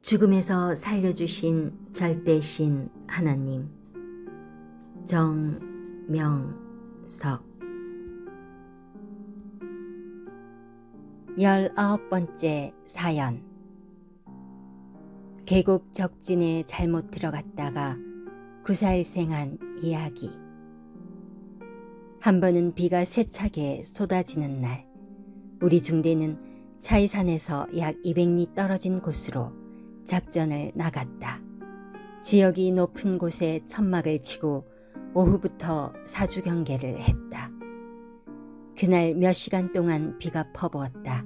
죽음에서 살려주신 절대신 하나님. 정명석. 19번째 사연. 계곡 적진에 잘못 들어갔다가 구살생한 이야기. 한 번은 비가 세차게 쏟아지는 날, 우리 중대는 차이산에서 약 200리 떨어진 곳으로 작전을 나갔다. 지역이 높은 곳에 천막을 치고 오후부터 사주 경계를 했다. 그날 몇 시간 동안 비가 퍼부었다.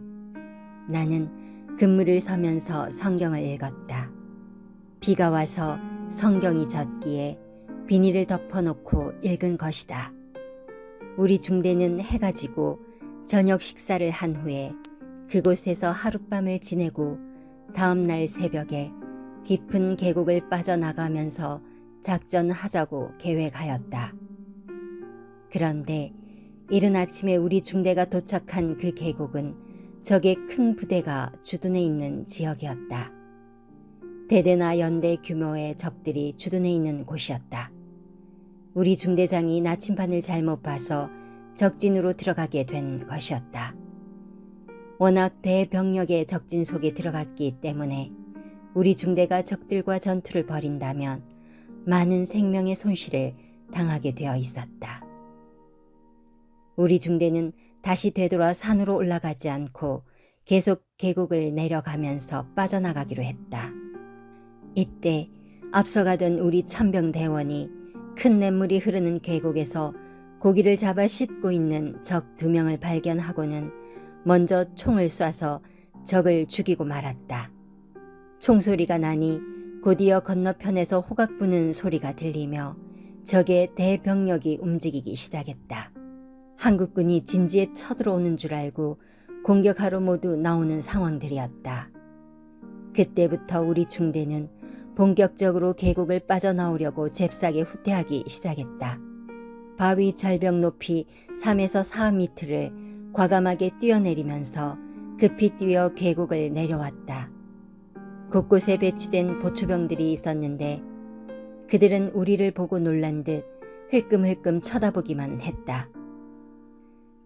나는 그물을 서면서 성경을 읽었다. 비가 와서 성경이 젖기에 비닐을 덮어놓고 읽은 것이다. 우리 중대는 해가 지고 저녁 식사를 한 후에 그곳에서 하룻밤을 지내고 다음 날 새벽에 깊은 계곡을 빠져나가면서 작전하자고 계획하였다. 그런데 이른 아침에 우리 중대가 도착한 그 계곡은 적의 큰 부대가 주둔해 있는 지역이었다. 대대나 연대 규모의 적들이 주둔해 있는 곳이었다. 우리 중대장이 나침반을 잘못 봐서 적진으로 들어가게 된 것이었다. 워낙 대병력의 적진 속에 들어갔기 때문에 우리 중대가 적들과 전투를 벌인다면 많은 생명의 손실을 당하게 되어 있었다. 우리 중대는 다시 되돌아 산으로 올라가지 않고 계속 계곡을 내려가면서 빠져나가기로 했다. 이때 앞서가던 우리 천병대원이 큰 냇물이 흐르는 계곡에서 고기를 잡아 씻고 있는 적 2명을 발견하고는 먼저 총을 쏴서 적을 죽이고 말았다. 총소리가 나니 곧이어 건너편에서 호각 부는 소리가 들리며 적의 대병력이 움직이기 시작했다. 한국군이 진지에 쳐들어오는 줄 알고 공격하러 모두 나오는 상황들이었다. 그때부터 우리 중대는 본격적으로 계곡을 빠져나오려고 잽싸게 후퇴하기 시작했다. 바위 절벽 높이 3에서 4m를 과감하게 뛰어내리면서 급히 뛰어 계곡을 내려왔다. 곳곳에 배치된 보초병들이 있었는데 그들은 우리를 보고 놀란 듯 흘끔흘끔 쳐다보기만 했다.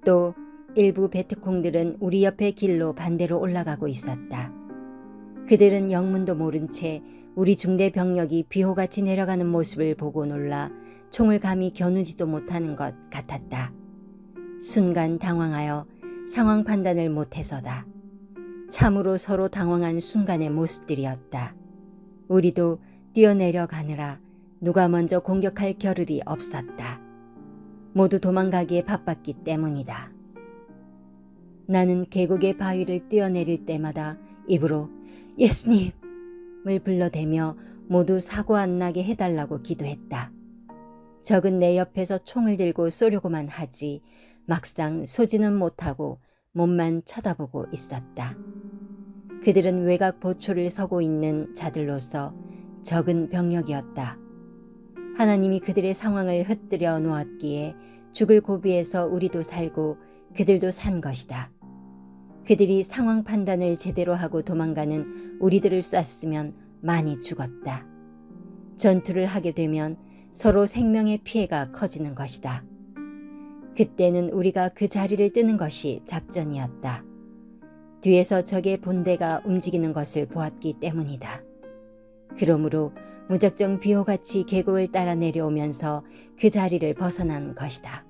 또 일부 베트콩들은 우리 옆의 길로 반대로 올라가고 있었다. 그들은 영문도 모른 채 우리 중대 병력이 비호같이 내려가는 모습을 보고 놀라 총을 감히 겨누지도 못하는 것 같았다. 순간 당황하여 상황 판단을 못해서다. 참으로 서로 당황한 순간의 모습들이었다. 우리도 뛰어내려가느라 누가 먼저 공격할 겨를이 없었다. 모두 도망가기에 바빴기 때문이다. 나는 계곡의 바위를 뛰어내릴 때마다 입으로 예수님을 불러대며 모두 사고 안 나게 해달라고 기도했다. 적은 내 옆에서 총을 들고 쏘려고만 하지 막상 쏘지는 못하고 몸만 쳐다보고 있었다. 그들은 외곽 보초를 서고 있는 자들로서 적은 병력이었다. 하나님이 그들의 상황을 흩뜨려 놓았기에 죽을 고비에서 우리도 살고 그들도 산 것이다. 그들이 상황 판단을 제대로 하고 도망가는 우리들을 쐈으면 많이 죽었다. 전투를 하게 되면 서로 생명의 피해가 커지는 것이다. 그때는 우리가 그 자리를 뜨는 것이 작전이었다. 뒤에서 적의 본대가 움직이는 것을 보았기 때문이다. 그러므로 무작정 비호같이 계곡을 따라 내려오면서 그 자리를 벗어난 것이다.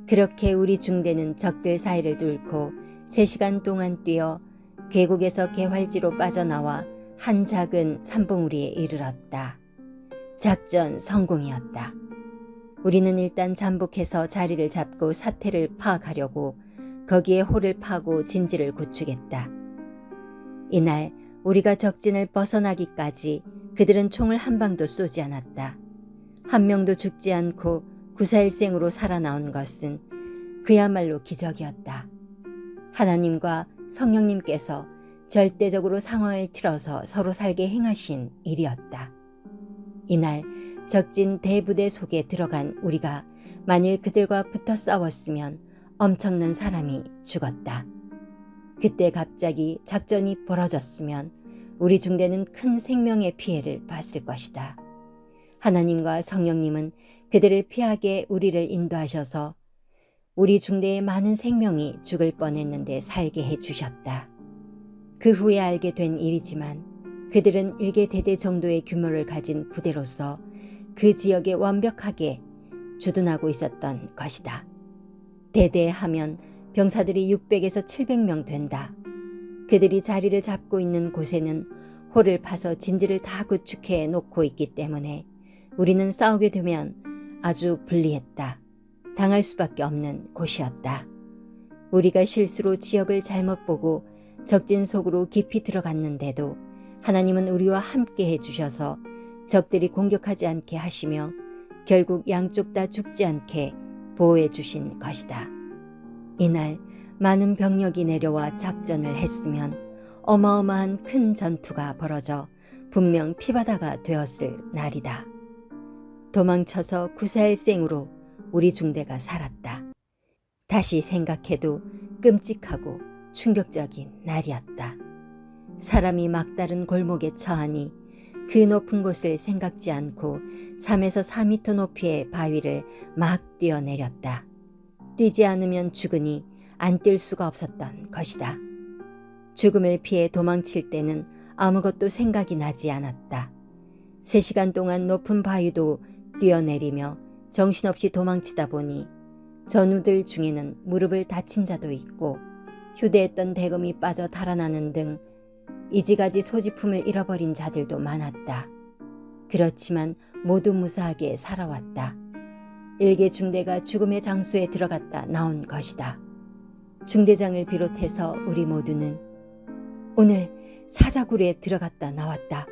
그렇게 우리 중대는 적들 사이를 뚫고 3시간 동안 뛰어 계곡에서 개활지로 빠져나와 한 작은 산봉우리에 이르렀다. 작전 성공이었다. 우리는 일단 잠복해서 자리를 잡고 사태를 파악하려고 거기에 홀을 파고 진지를 구축했다. 이날 우리가 적진을 벗어나기까지 그들은 총을 한 방도 쏘지 않았다. 한 명도 죽지 않고 구사일생으로 살아나온 것은 그야말로 기적이었다. 하나님과 성령님께서 절대적으로 상황을 틀어서 서로 살게 행하신 일이었다. 이날 적진 대부대 속에 들어간 우리가 만일 그들과 붙어 싸웠으면 엄청난 사람이 죽었다. 그때 갑자기 작전이 벌어졌으면 우리 중대는 큰 생명의 피해를 봤을 것이다. 하나님과 성령님은 그들을 피하게 우리를 인도하셔서 우리 중대의 많은 생명이 죽을 뻔했는데 살게 해주셨다. 그 후에 알게 된 일이지만 그들은 일개 대대 정도의 규모를 가진 부대로서 그 지역에 완벽하게 주둔하고 있었던 것이다. 대대 하면 병사들이 600에서 700명 된다. 그들이 자리를 잡고 있는 곳에는 홀을 파서 진지를 다 구축해 놓고 있기 때문에 우리는 싸우게 되면 아주 불리했다. 당할 수밖에 없는 곳이었다. 우리가 실수로 지역을 잘못 보고 적진 속으로 깊이 들어갔는데도 하나님은 우리와 함께 해주셔서 적들이 공격하지 않게 하시며 결국 양쪽 다 죽지 않게 보호해 주신 것이다. 이날 많은 병력이 내려와 작전을 했으면 어마어마한 큰 전투가 벌어져 분명 피바다가 되었을 날이다. 도망쳐서 구사일생으로 우리 중대가 살았다. 다시 생각해도 끔찍하고 충격적인 날이었다. 사람이 막다른 골목에 처하니 그 높은 곳을 생각지 않고 3에서 4미터 높이의 바위를 막 뛰어내렸다. 뛰지 않으면 죽으니 안 뛸 수가 없었던 것이다. 죽음을 피해 도망칠 때는 아무것도 생각이 나지 않았다. 3시간 동안 높은 바위도 뛰어내리며 정신없이 도망치다 보니 전우들 중에는 무릎을 다친 자도 있고 휴대했던 대금이 빠져 달아나는 등 이지가지 소지품을 잃어버린 자들도 많았다. 그렇지만 모두 무사하게 살아왔다. 일개 중대가 죽음의 장소에 들어갔다 나온 것이다. 중대장을 비롯해서 우리 모두는 오늘 사자굴에 들어갔다 나왔다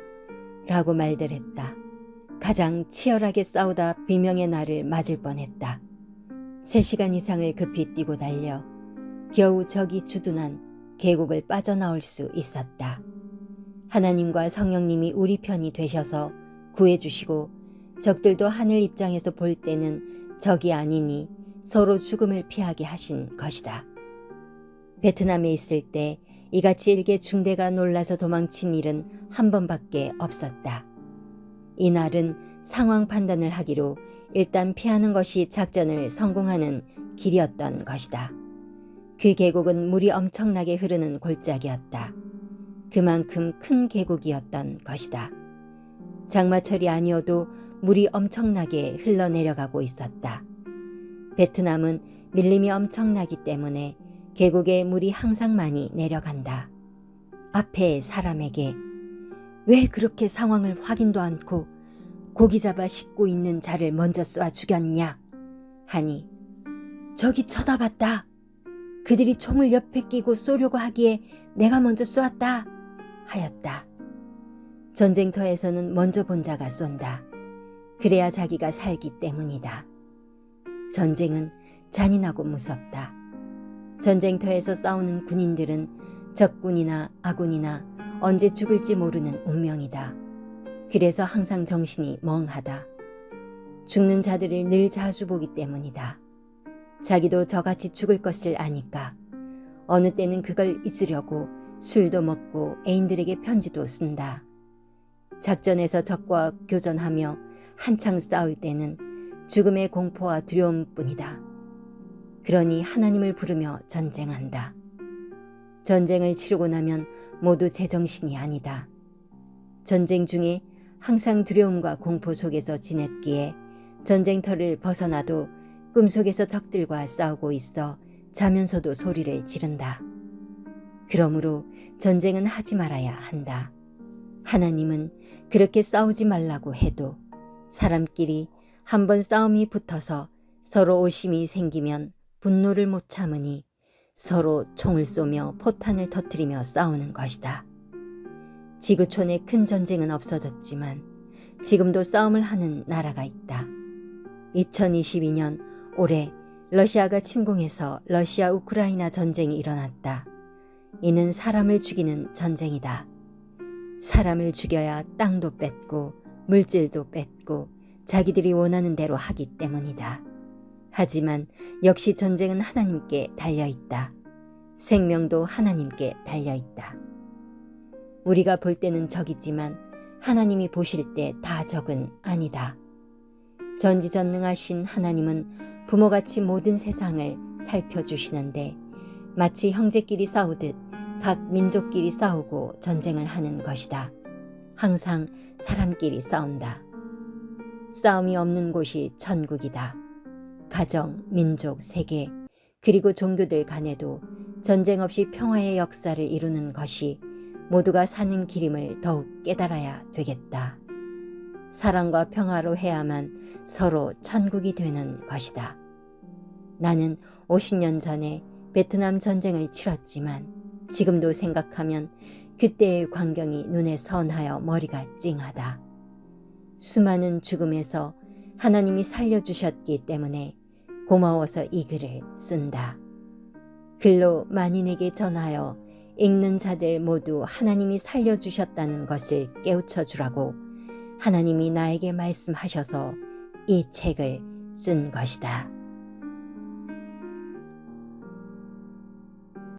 라고 말들 했다. 가장 치열하게 싸우다 비명의 날을 맞을 뻔했다. 3시간 이상을 급히 뛰고 달려 겨우 저기 주둔한 계곡을 빠져나올 수 있었다. 하나님과 성령님이 우리 편이 되셔서 구해주시고 적들도 하늘 입장에서 볼 때는 적이 아니니 서로 죽음을 피하게 하신 것이다. 베트남에 있을 때 이같이 일개 중대가 놀라서 도망친 일은 한 번밖에 없었다. 이날은 상황 판단을 하기로 일단 피하는 것이 작전을 성공하는 길이었던 것이다. 그 계곡은 물이 엄청나게 흐르는 골짜기였다. 그만큼 큰 계곡이었던 것이다. 장마철이 아니어도 물이 엄청나게 흘러내려가고 있었다. 베트남은 밀림이 엄청나기 때문에 계곡에 물이 항상 많이 내려간다. 앞에 사람에게 왜 그렇게 상황을 확인도 않고 고기 잡아 싣고 있는 자를 먼저 쏴 죽였냐 하니 저기 쳐다봤다. 그들이 총을 옆에 끼고 쏘려고 하기에 내가 먼저 쏘았다 하였다. 전쟁터에서는 먼저 본 자가 쏜다. 그래야 자기가 살기 때문이다. 전쟁은 잔인하고 무섭다. 전쟁터에서 싸우는 군인들은 적군이나 아군이나 언제 죽을지 모르는 운명이다. 그래서 항상 정신이 멍하다. 죽는 자들을 늘 자주 보기 때문이다. 자기도 저같이 죽을 것을 아니까 어느 때는 그걸 잊으려고 술도 먹고 애인들에게 편지도 쓴다. 작전에서 적과 교전하며 한창 싸울 때는 죽음의 공포와 두려움뿐이다. 그러니 하나님을 부르며 전쟁한다. 전쟁을 치르고 나면 모두 제정신이 아니다. 전쟁 중에 항상 두려움과 공포 속에서 지냈기에 전쟁터를 벗어나도 꿈속에서 적들과 싸우고 있어 자면서도 소리를 지른다. 그러므로 전쟁은 하지 말아야 한다. 하나님은 그렇게 싸우지 말라고 해도 사람끼리 한번 싸움이 붙어서 서로 오심이 생기면 분노를 못 참으니 서로 총을 쏘며 포탄을 터뜨리며 싸우는 것이다. 지구촌에 큰 전쟁은 없어졌지만 지금도 싸움을 하는 나라가 있다. 2022년 올해 러시아가 침공해서 러시아 우크라이나 전쟁이 일어났다. 이는 사람을 죽이는 전쟁이다. 사람을 죽여야 땅도 뺏고 물질도 뺏고 자기들이 원하는 대로 하기 때문이다. 하지만 역시 전쟁은 하나님께 달려있다. 생명도 하나님께 달려있다. 우리가 볼 때는 적이지만 하나님이 보실 때 다 적은 아니다. 전지전능하신 하나님은 부모같이 모든 세상을 살펴주시는데 마치 형제끼리 싸우듯 각 민족끼리 싸우고 전쟁을 하는 것이다. 항상 사람끼리 싸운다. 싸움이 없는 곳이 천국이다. 가정, 민족, 세계, 그리고 종교들 간에도 전쟁 없이 평화의 역사를 이루는 것이 모두가 사는 길임을 더욱 깨달아야 되겠다. 사랑과 평화로 해야만 서로 천국이 되는 것이다. 나는 50년 전에 베트남 전쟁을 치렀지만 지금도 생각하면 그때의 광경이 눈에 선하여 머리가 찡하다. 수많은 죽음에서 하나님이 살려주셨기 때문에 고마워서 이 글을 쓴다. 글로 만인에게 전하여 읽는 자들 모두 하나님이 살려주셨다는 것을 깨우쳐 주라고 하나님이 나에게 말씀하셔서 이 책을 쓴 것이다.